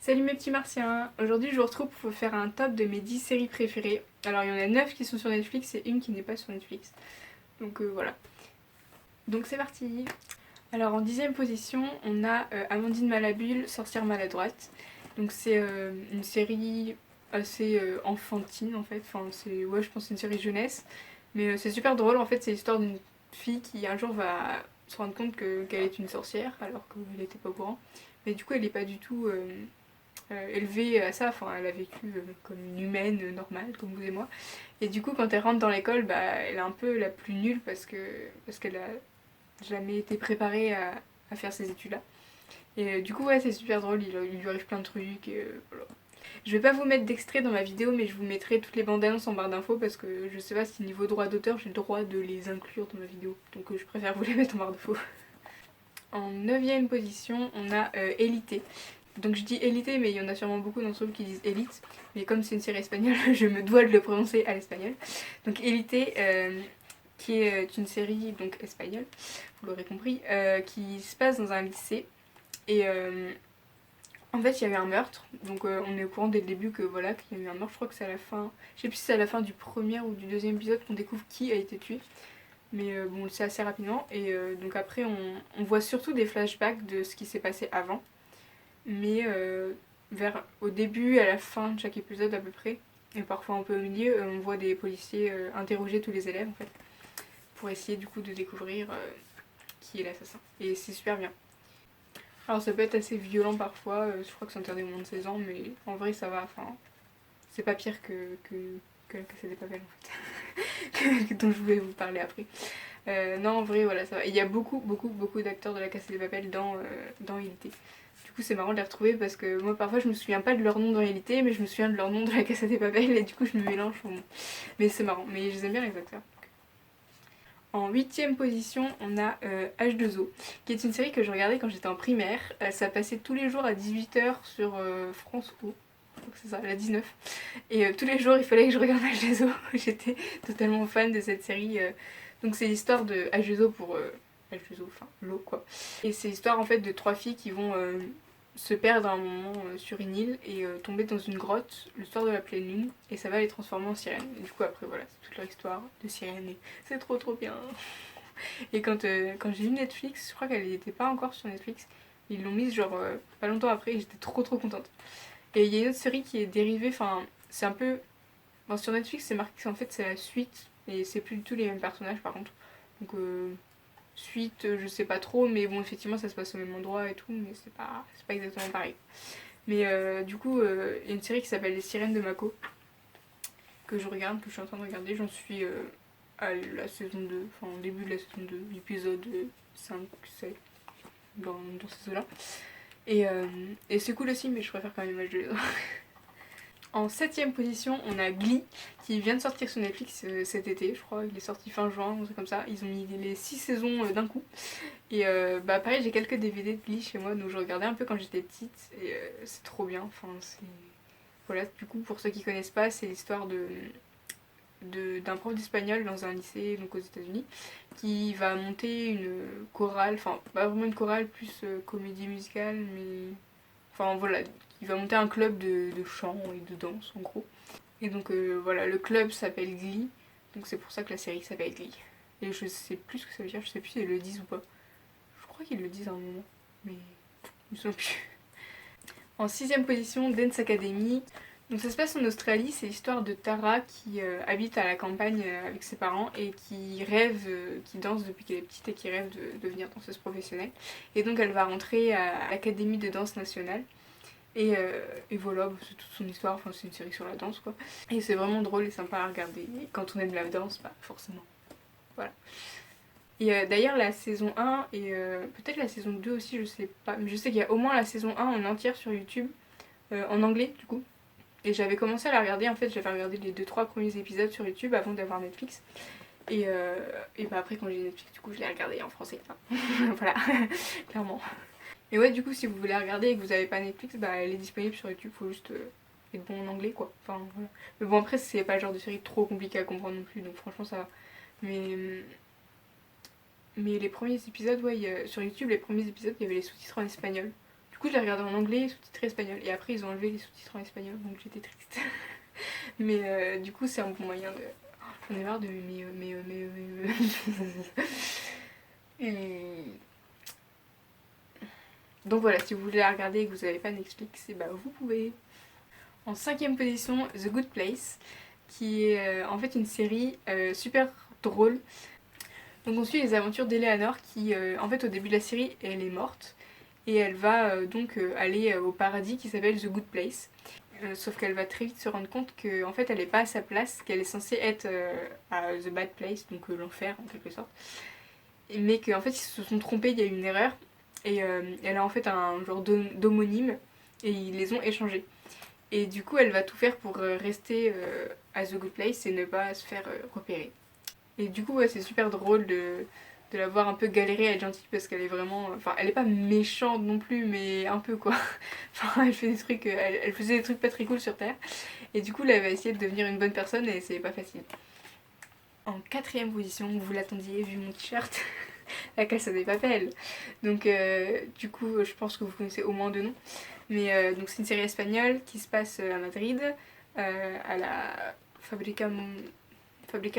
Salut mes petits martiens. Aujourd'hui je vous retrouve pour faire un top de mes 10 séries préférées. Alors il y en a 9 qui sont sur Netflix et une qui n'est pas sur Netflix. Donc voilà. Donc c'est parti. Alors en 10ème position on a Amandine Malabule, Sorcière maladroite. Donc c'est une série assez enfantine en fait. Enfin ouais, je pense que c'est une série jeunesse. Mais c'est super drôle en fait, c'est l'histoire d'une fille qui un jour va se rendre compte qu'elle est une sorcière alors qu'elle n'était pas au courant. Mais du coup elle n'est pas du tout élevée à ça, enfin elle a vécu comme une humaine normale comme vous et moi. Et du coup quand elle rentre dans l'école, bah, elle est un peu la plus nulle parce qu'elle a jamais été préparée à faire ces études là. Et du coup ouais c'est super drôle, il lui arrive plein de trucs et voilà. Je vais pas vous mettre d'extrait dans ma vidéo mais je vous mettrai toutes les bandes annonces en barre d'infos parce que je sais pas si niveau droit d'auteur j'ai le droit de les inclure dans ma vidéo. Donc je préfère vous les mettre en barre d'infos. En 9ème position on a Élité. Donc je dis élité, mais il y en a sûrement beaucoup d'entre vous qui disent élite. Mais comme c'est une série espagnole, je me dois de le prononcer à l'espagnol. Donc élité, qui est une série donc espagnole, vous l'aurez compris, qui se passe dans un lycée. Et en fait, il y a eu un meurtre. Donc on est au courant dès le début que voilà qu'il y a eu un meurtre. Je crois que c'est à la fin, je sais plus si c'est à la fin du premier ou du deuxième épisode qu'on découvre qui a été tué. Mais bon, on le sait assez rapidement. Et donc après, on voit surtout des flashbacks de ce qui s'est passé avant. Mais au début, à la fin de chaque épisode à peu près, et parfois un peu au milieu, on voit des policiers interroger tous les élèves en fait, pour essayer du coup de découvrir qui est l'assassin. Et c'est super bien. Alors ça peut être assez violent parfois, je crois que c'est interdit au moins de 16 ans, mais en vrai ça va, enfin, c'est pas pire que la Casa de Papel en fait, dont je voulais vous parler après. Non, en vrai, voilà, ça va. Et il y a beaucoup d'acteurs de la Casa de Papel dans Élité. Du coup, c'est marrant de les retrouver parce que moi, parfois, je me souviens pas de leur nom dans Réalité, mais je me souviens de leur nom de la Casa de Papel et du coup, je me mélange. Bon. Mais c'est marrant, mais je les aime bien les acteurs. En 8ème position, on a H2O, qui est une série que je regardais quand j'étais en primaire. Ça passait tous les jours à 18h sur France O. Je crois que c'est ça, la 19. Et tous les jours, il fallait que je regarde H2O. J'étais totalement fan de cette série. Donc c'est l'histoire de H2O pour H2O, enfin l'eau quoi. Et c'est l'histoire en fait de trois filles qui vont se perdre à un moment sur une île et tomber dans une grotte le soir de la pleine lune et ça va les transformer en sirènes. Et du coup après voilà, c'est toute leur histoire de sirènes et c'est trop bien. Et quand j'ai vu Netflix, je crois qu'elle n'était pas encore sur Netflix, ils l'ont mise genre pas longtemps après et j'étais trop contente. Et il y a une autre série qui est dérivée, enfin c'est un peu... Bon, sur Netflix c'est marqué qu'en fait c'est la suite et c'est plus du tout les mêmes personnages par contre. Donc suite je sais pas trop mais bon effectivement ça se passe au même endroit et tout mais c'est pas exactement pareil. Mais du coup il y a une série qui s'appelle Les Sirènes de Mako que je regarde, que je suis en train de regarder, j'en suis à la saison 2, enfin au début de la saison 2, l'épisode 5, 7 dans ces eaux-là. Et c'est cool aussi mais je préfère quand même Image de Lézard. En 7ème position, on a Glee qui vient de sortir sur Netflix cet été, je crois. Il est sorti fin juin, un truc comme ça. Ils ont mis les 6 saisons d'un coup. Et bah pareil, j'ai quelques DVD de Glee chez moi, donc je regardais un peu quand j'étais petite. Et c'est trop bien. Enfin, c'est... Voilà, du coup, pour ceux qui connaissent pas, c'est l'histoire d'un prof d'espagnol dans un lycée donc aux États-Unis qui va monter une chorale, enfin pas vraiment une chorale, plus comédie musicale, mais enfin voilà, il va monter un club de chant et de danse en gros. Et donc voilà, le club s'appelle Glee, donc c'est pour ça que la série s'appelle Glee. Et je sais plus ce que ça veut dire, je sais plus s'ils le disent ou pas. Je crois qu'ils le disent à un moment, mais je me souviens plus. En 6ème position, Dance Academy. Donc ça se passe en Australie, c'est l'histoire de Tara qui habite à la campagne avec ses parents et qui rêve, qui danse depuis qu'elle est petite et qui rêve de devenir danseuse professionnelle. Et donc elle va rentrer à l'Académie de danse nationale. Et voilà, c'est toute son histoire, enfin c'est une série sur la danse quoi. Et c'est vraiment drôle et sympa à regarder. Et quand on aime la danse, bah forcément. Voilà. Et d'ailleurs la saison 1 et peut-être la saison 2 aussi, je sais pas. Mais je sais qu'il y a au moins la saison 1 en entière sur YouTube, en anglais du coup. Et j'avais commencé à la regarder, en fait j'avais regardé les 2-3 premiers épisodes sur YouTube avant d'avoir Netflix. Et bah après quand j'ai Netflix du coup je l'ai regardé en français. Voilà, clairement. Et ouais, du coup, si vous voulez regarder et que vous avez pas Netflix, bah elle est disponible sur YouTube, faut juste être bon en anglais quoi. Enfin voilà. Mais bon, après, c'est pas le genre de série trop compliqué à comprendre non plus, donc franchement ça va. Mais les premiers épisodes, ouais, sur YouTube, les premiers épisodes, il y avait les sous-titres en espagnol. Du Du coup je l'ai regardé en anglais, sous-titré espagnol, et après ils ont enlevé les sous-titres en espagnol, donc j'étais triste. Mais du coup c'est un bon moyen de... J'en ai marre de Et... Donc voilà, si vous voulez la regarder et que vous n'avez pas Netflix, et bah vous pouvez. En cinquième position, The Good Place, qui est en fait une série super drôle. Donc on suit les aventures d'Eleanor qui, en fait au début de la série, elle est morte. Et elle va donc aller au paradis qui s'appelle The Good Place. Sauf qu'elle va très vite se rendre compte qu'en fait elle n'est pas à sa place, qu'elle est censée être à The Bad Place, donc l'enfer en quelque sorte. Mais qu'en fait ils se sont trompés, il y a eu une erreur. Et elle a en fait un genre d'homonyme et ils les ont échangés. Et du coup elle va tout faire pour rester à The Good Place et ne pas se faire repérer. Et du coup ouais, c'est super drôle de la voir un peu galérer à être gentille parce qu'elle est vraiment... Enfin elle est pas méchante non plus mais un peu quoi. Enfin elle fait des trucs... elle faisait des trucs pas très cool sur Terre. Et du coup là elle va essayer de devenir une bonne personne et c'est pas facile. En quatrième position, vous l'attendiez vu mon t-shirt, La Casa de Papel. Donc du coup je pense que vous connaissez au moins deux noms. Mais donc c'est une série espagnole qui se passe à Madrid, à la Fabrica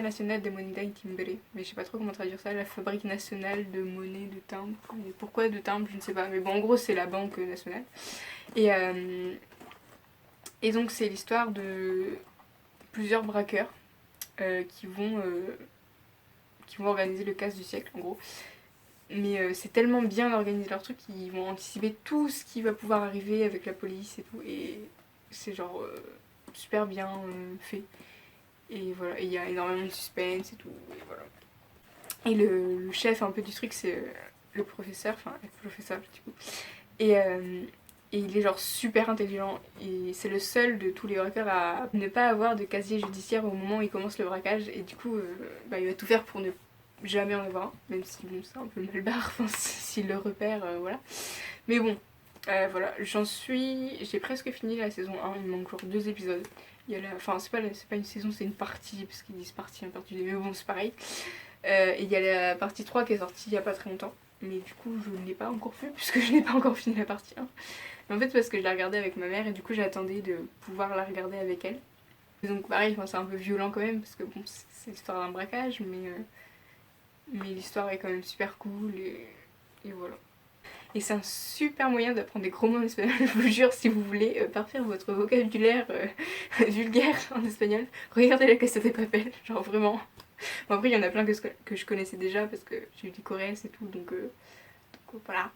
Nacional de Moneda y Timbre. Mais je sais pas trop comment traduire ça, la Fabrique Nationale de Monnaie de Timbre. Et pourquoi de timbre, je ne sais pas. Mais bon, en gros, c'est la Banque Nationale. Et, et donc, c'est l'histoire de plusieurs braqueurs qui vont organiser le casse du siècle, en gros. Mais c'est tellement bien organisé leur truc qu'ils vont anticiper tout ce qui va pouvoir arriver avec la police et tout. Et c'est genre super bien fait. Et voilà, il y a énormément de suspense et tout. Et voilà. Et le chef un peu du truc, c'est le professeur, enfin le professeur du coup. Et il est genre super intelligent. Et c'est le seul de tous les braqueurs à ne pas avoir de casier judiciaire au moment où il commence le braquage. Et du coup, bah, il va tout faire pour ne jamais en avoir un. Même si bon, c'est un peu mal barre, enfin, s'il le repère, voilà. Mais bon, voilà, j'ai presque fini la saison 1, il me manque genre 2 épisodes. Il y a enfin, c'est pas une saison, c'est une partie, parce qu'ils disent partie, un partie, mais bon, c'est pareil. Et il y a la partie 3 qui est sortie il y a pas très longtemps. Mais du coup, je ne l'ai pas encore vue, puisque je n'ai pas encore fini la partie 1. Mais en fait, parce que je l'ai regardée avec ma mère, et du coup, j'attendais de pouvoir la regarder avec elle. Et donc, pareil, enfin, c'est un peu violent quand même, parce que bon, c'est l'histoire d'un braquage, mais l'histoire est quand même super cool, et voilà. Et c'est un super moyen d'apprendre des gros mots en espagnol, je vous jure, si vous voulez parfaire votre vocabulaire vulgaire en espagnol, regardez La Casa de Papel, genre vraiment. Bon, après, il y en a plein que je connaissais déjà parce que j'ai eu des coréennes et tout, donc voilà.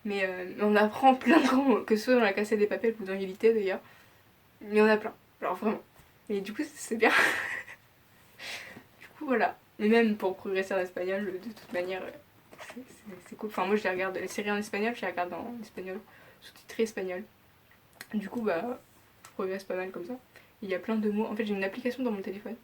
Mais on apprend plein de gros mots, que ce soit dans La Casa de Papel ou dans Élité d'ailleurs. Mais on a plein, genre vraiment. Et du coup, c'est bien. Du coup, voilà. Et même pour progresser en espagnol, de toute manière, c'est cool. Enfin, moi, je les regarde, les séries en espagnol, je les regarde en espagnol, sous-titré espagnol. Du coup, bah, je progresse pas mal comme ça. Il y a plein de mots. En fait, j'ai une application dans mon téléphone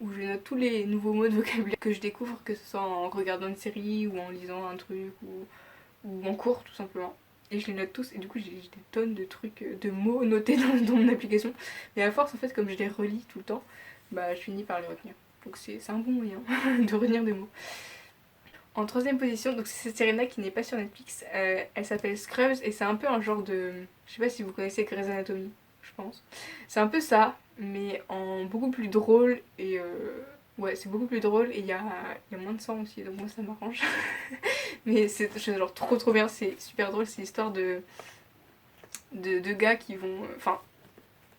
où je note tous les nouveaux mots de vocabulaire que je découvre, que ce soit en regardant une série ou en lisant un truc ou en cours tout simplement. Et je les note tous et du coup j'ai des tonnes de trucs, de mots notés dans mon application. Mais à force en fait comme je les relis tout le temps, bah je finis par les retenir. Donc c'est un bon moyen de retenir des mots. En troisième position, donc c'est cette série-là qui n'est pas sur Netflix, elle s'appelle Scrubs et c'est un peu un genre de... Je sais pas si vous connaissez Grey's Anatomy, je pense. C'est un peu ça, mais en beaucoup plus drôle et... Ouais, c'est beaucoup plus drôle et il y a moins de sang aussi, donc moi ça m'arrange. Mais c'est genre trop bien, c'est super drôle, c'est l'histoire de gars qui vont... Enfin,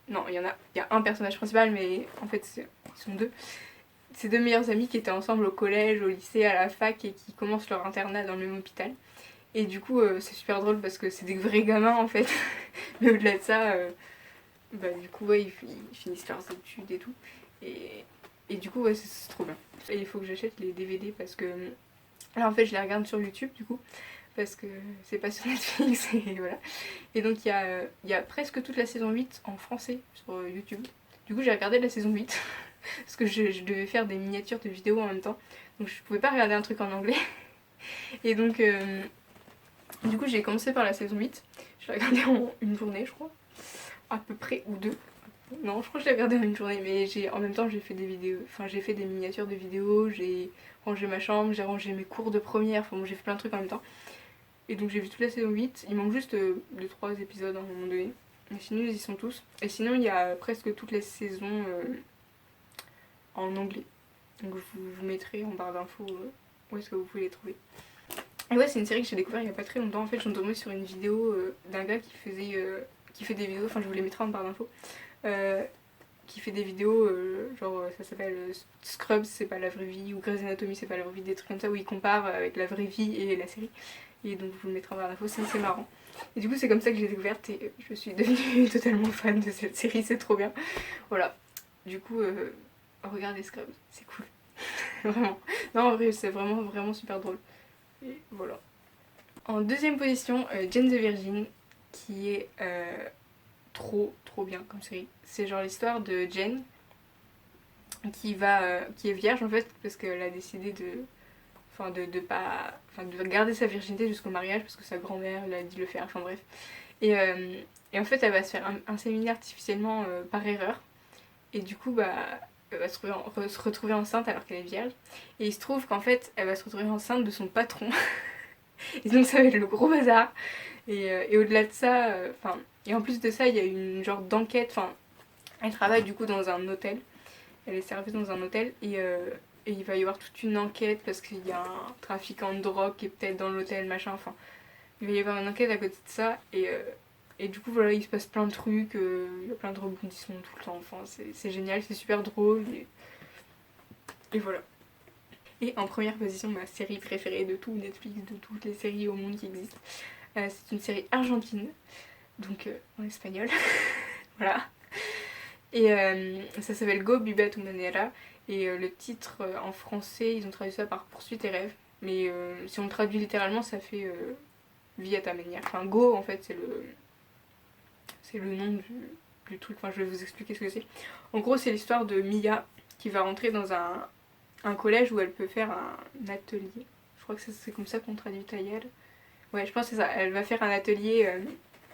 non, il y a un personnage principal, mais en fait ils sont deux. Ces deux meilleurs amis qui étaient ensemble au collège, au lycée, à la fac et qui commencent leur internat dans le même hôpital. Et du coup, c'est super drôle parce que c'est des vrais gamins en fait. Mais au-delà de ça, bah, du coup, ouais, ils finissent leurs études et tout. Et du coup, ouais, c'est trop bien. Et il faut que j'achète les DVD parce que. Là, en fait, je les regarde sur YouTube du coup. Parce que c'est pas sur Netflix et voilà. Et donc, il y a presque toute la saison 8 en français sur YouTube. Du coup, j'ai regardé la saison 8. Parce que je devais faire des miniatures de vidéos en même temps. Donc je pouvais pas regarder un truc en anglais. Et donc du coup j'ai commencé par la saison 8. Je l'ai regardée en une journée je crois. À peu près, ou deux. Non je crois que je l'ai regardée en une journée. Mais en même temps j'ai fait des vidéos. Enfin j'ai fait des miniatures de vidéos. J'ai rangé ma chambre, j'ai rangé mes cours de première. Enfin bon, j'ai fait plein de trucs en même temps. Et donc j'ai vu toute la saison 8, il manque juste 2-3 épisodes à un moment donné. Mais sinon ils y sont tous. Et sinon il y a presque toutes les saisons en anglais. Donc je vous mettrai en barre d'infos où est-ce que vous pouvez les trouver. Et ouais, c'est une série que j'ai découvert il y a pas très longtemps. En fait, je suis tombée sur une vidéo d'un gars qui fait des vidéos, enfin je vous les mettrai en barre d'infos, qui fait des vidéos, genre ça s'appelle Scrubs, c'est pas la vraie vie, ou Grey's Anatomy, c'est pas la vraie vie, des trucs comme ça, où il compare avec la vraie vie et la série. Et donc je vous le mettrai en barre d'infos, c'est marrant. Et du coup, c'est comme ça que j'ai découverte et je suis devenue totalement fan de cette série, c'est trop bien. Voilà. Du coup, regardez Scrubs, c'est cool. Vraiment. Non, en vrai, c'est vraiment super drôle. Et voilà. En deuxième position, Jane the Virgin, qui est trop bien comme série. C'est genre l'histoire de Jane qui est vierge en fait parce qu'elle a décidé de garder sa virginité jusqu'au mariage parce que sa grand-mère lui a dit de le faire, enfin bref. Et en fait elle va se faire inséminer artificiellement par erreur et du coup elle va se retrouver enceinte alors qu'elle est vierge et il se trouve qu'en fait elle va se retrouver enceinte de son patron et donc ça va être le gros bazar et au-delà de ça, et en plus de ça il y a une genre d'enquête, elle travaille du coup dans un hôtel, elle est serveuse dans un hôtel et il va y avoir toute une enquête parce qu'il y a un trafiquant de drogue qui est peut-être dans l'hôtel, machin, il va y avoir une enquête à côté de ça et du coup voilà, il se passe plein de trucs, il y a plein de rebondissements tout le temps, c'est génial, c'est super drôle et voilà. Et en première position, ma série préférée de tout Netflix, de toutes les séries au monde qui existent, c'est une série argentine, donc en espagnol, voilà. Et ça s'appelle Go Viva tu manera. Et le titre en français, ils ont traduit ça par Poursuis tes rêves. Mais si on le traduit littéralement, ça fait Vie à ta manière. Enfin, Go en fait, c'est le nom du truc. Enfin, je vais vous expliquer ce que c'est. En gros, c'est l'histoire de Mia qui va rentrer dans un collège où elle peut faire un atelier. Je crois que c'est comme ça qu'on traduit tailleur. Ouais, je pense que c'est ça. Elle va faire un atelier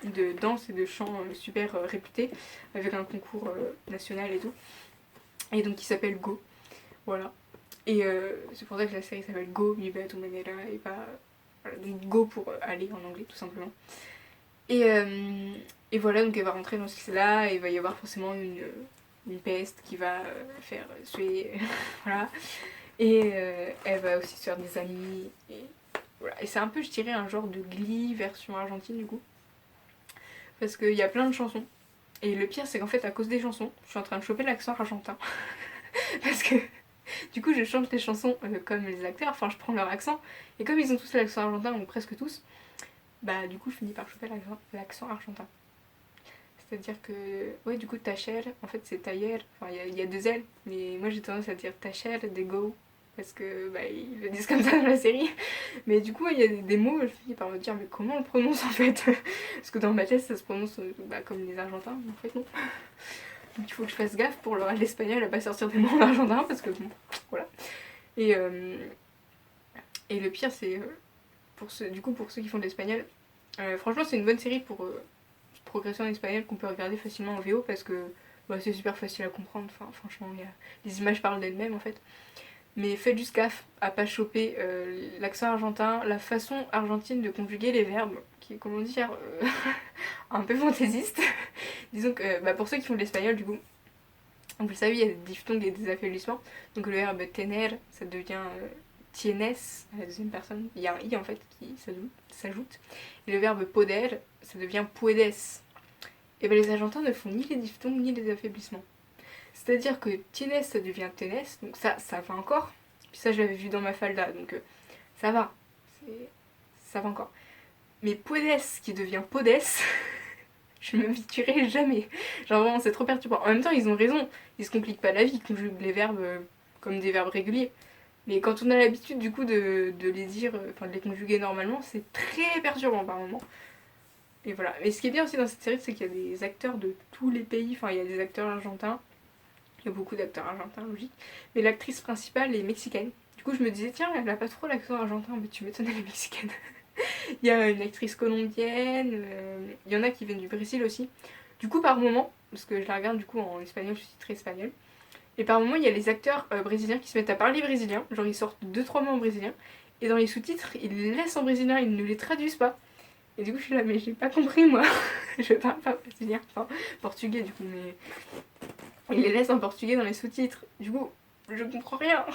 de danse et de chant super réputé avec un concours national et tout. Et donc qui s'appelle Go. Voilà. Et c'est pour ça que la série s'appelle Go, Viva tu manera et pas. Voilà, donc Go pour aller en anglais tout simplement. Et voilà, donc elle va rentrer dans ce lycée-là et il va y avoir forcément une peste qui va faire suer. Voilà. Et elle va aussi se faire des amis. Et voilà. Et c'est un peu, je dirais, un genre de Glee version argentine du coup. Parce qu'il y a plein de chansons. Et le pire, c'est qu'en fait, à cause des chansons, je suis en train de choper l'accent argentin. Parce que du coup, je chante les chansons comme les acteurs, enfin, je prends leur accent. Et comme ils ont tous l'accent argentin, ou presque tous, bah, du coup, je finis par choper l'accent argentin. C'est-à-dire que, ouais, du coup, Tachel, en fait, c'est Taillel. Enfin, il y a deux L, mais moi j'ai tendance à dire Tachel, des Go. Parce que, bah, ils le disent comme ça dans la série. Mais du coup, il y a des mots, je finis par me dire, mais comment on le prononce en fait? Parce que dans ma tête, ça se prononce comme les Argentins, mais en fait, non. Donc il faut que je fasse gaffe pour l'espagnol à pas sortir des mots en argentin, parce que bon, voilà. Et, et le pire, c'est, pour ceux qui font de l'espagnol, franchement, c'est une bonne série pour progresser en espagnol qu'on peut regarder facilement en VO, parce que bah, c'est super facile à comprendre. Enfin, franchement, les images parlent d'elles-mêmes en fait. Mais faites juste gaffe à pas choper l'accent argentin, la façon argentine de conjuguer les verbes, qui est, comment dire, un peu fantaisiste. Disons que pour ceux qui font de l'espagnol, du coup, vous le savez, il y a des diphtongues et des affaiblissements. Donc le verbe tener, ça devient tienes à la deuxième personne. Il y a un i en fait qui s'ajoute. Et le verbe poder, ça devient puedes. Et les Argentins ne font ni les diphtongues ni les affaiblissements. C'est-à-dire que tienes ça devient tenes, donc ça va encore. Puis ça je l'avais vu dans ma falda, donc ça va. Ça va encore. Mais puedes qui devient podes, je ne m'habituerai jamais. Genre vraiment c'est trop perturbant. En même temps ils ont raison, ils se compliquent pas la vie, ils conjuguent les verbes comme des verbes réguliers. Mais quand on a l'habitude du coup de les dire, de les conjuguer normalement, c'est très perturbant par moment. Et voilà. Et ce qui est bien aussi dans cette série, c'est qu'il y a des acteurs de tous les pays. Enfin, il y a des acteurs argentins. Il y a beaucoup d'acteurs argentins, logique. Mais l'actrice principale est mexicaine. Du coup, je me disais, tiens, elle a pas trop l'accent argentin, mais tu m'étonnes, elle est mexicaine. Il y a une actrice colombienne. Il y en a qui viennent du Brésil aussi. Du coup, par moment, parce que je la regarde du coup en espagnol, je suis très espagnole. Et par moment, il y a les acteurs brésiliens qui se mettent à parler brésilien. Genre, ils sortent 2-3 mots en brésilien. et dans les sous-titres ils les laissent en brésilien, ils ne les traduisent pas. Et du coup je suis là mais j'ai pas compris moi. Je parle pas brésilien, enfin portugais du coup, mais ils les laissent en portugais dans les sous-titres. Du coup je comprends rien.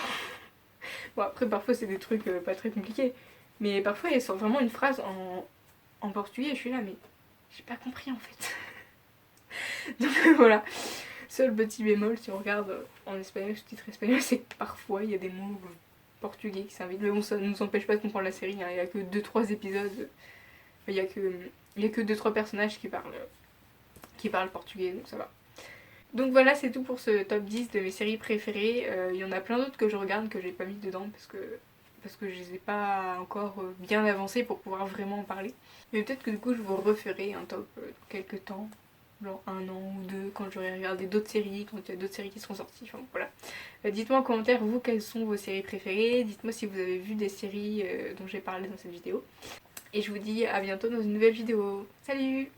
Bon après parfois c'est des trucs pas très compliqués, mais parfois ils sortent vraiment une phrase en portugais et je suis là mais j'ai pas compris en fait. Donc voilà. Seul petit bémol si on regarde en espagnol, sous-titre espagnol, c'est que parfois il y a des mots portugais qui s'invitent. Mais bon, ça ne nous empêche pas de comprendre la série, hein. Il n'y a que 2-3 épisodes, il n'y a que 2-3 personnages qui parlent portugais, donc ça va. Donc voilà, c'est tout pour ce top 10 de mes séries préférées. Il y en a plein d'autres que je regarde que j'ai pas mis dedans parce que je les ai pas encore bien avancées pour pouvoir vraiment en parler. Mais peut-être que du coup je vous referai un top dans quelques temps, genre 1 an ou 2, quand j'aurai regardé d'autres séries, quand il y a d'autres séries qui seront sorties, enfin voilà. Dites-moi en commentaire vous quelles sont vos séries préférées, dites-moi si vous avez vu des séries dont j'ai parlé dans cette vidéo. Et je vous dis à bientôt dans une nouvelle vidéo. Salut!